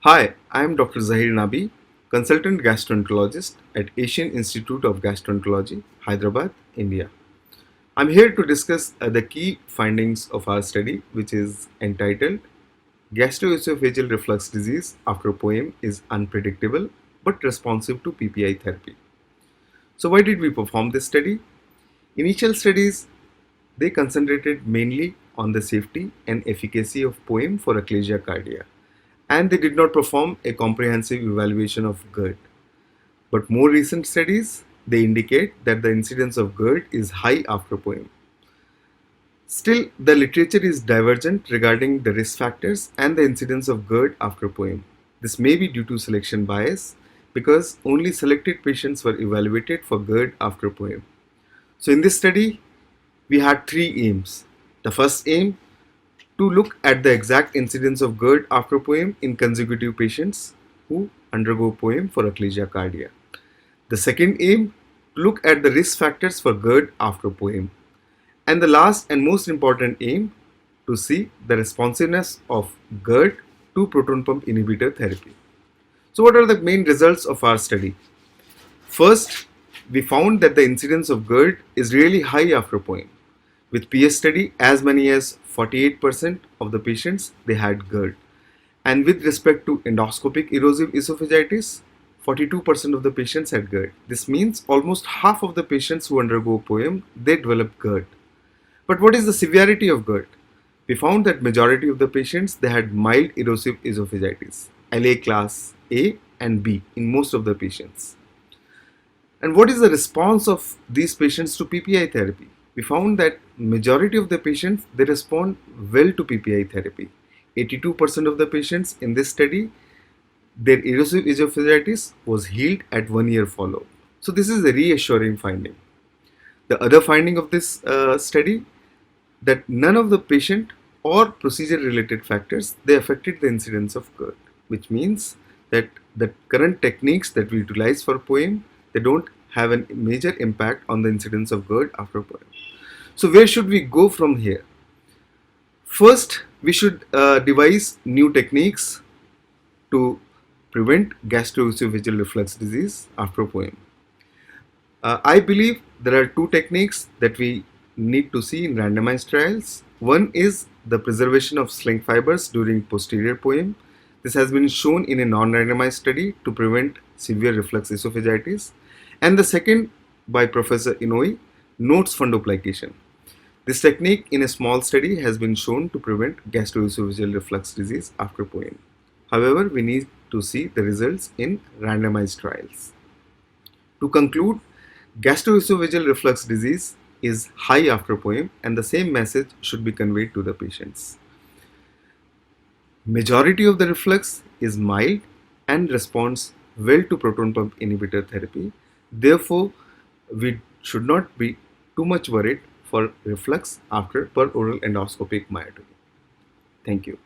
Hi, I am Dr. Zaheer Nabi, consultant gastroenterologist at Asian Institute of Gastroenterology, Hyderabad, India. I'm here to discuss the key findings of our study, which is entitled Gastroesophageal Reflux Disease after POEM is unpredictable but responsive to PPI therapy. So, why did we perform this study? Initial studies they concentrated mainly on the safety and efficacy of POEM for achalasia cardia, and they did not perform a comprehensive evaluation of GERD. But more recent studies they indicate that the incidence of GERD is high after POEM. Still, the literature is divergent regarding the risk factors and the incidence of GERD after POEM. This may be due to selection bias because only selected patients were evaluated for GERD after POEM. So in this study, we had three aims. The first aim to look at the exact incidence of GERD after POEM in consecutive patients who undergo POEM for achalasia cardia. The second aim to look at the risk factors for GERD after POEM. And the last and most important aim to see the responsiveness of GERD to proton pump inhibitor therapy. So what are the main results of our study? First, we found that the incidence of GERD is really high after POEM. With PS study, as many as 48% of the patients they had GERD. And with respect to endoscopic erosive esophagitis, 42% of the patients had GERD. This means almost half of the patients who undergo POEM they develop GERD. But what is the severity of GERD? We found that majority of the patients they had mild erosive esophagitis, LA class A and B in most of the patients. And what is the response of these patients to PPI therapy? We found that majority of the patients they respond well to PPI therapy. 82% of the patients in this study their erosive esophagitis was healed at 1 year follow-up. So this is a reassuring finding. The other finding of this study that none of the patient or procedure related factors they affected the incidence of GERD, which means that the current techniques that we utilize for POEM they don't have a major impact on the incidence of GERD after POEM. So where should we go from here? First, we should devise new techniques to prevent gastroesophageal reflux disease after POEM. I believe there are two techniques that we need to see in randomized trials. One is the preservation of sling fibers during posterior POEM. This has been shown in a non-randomized study to prevent severe reflux esophagitis. And the second, by Professor Inouye, nodes fundoplication. This technique in a small study has been shown to prevent gastroesophageal reflux disease after POEM. However, we need to see the results in randomized trials. To conclude, gastroesophageal reflux disease is high after POEM and the same message should be conveyed to the patients. Majority of the reflux is mild and responds well to proton pump inhibitor therapy. Therefore, we should not be too much worried for reflux after peroral endoscopic myotomy. Thank you.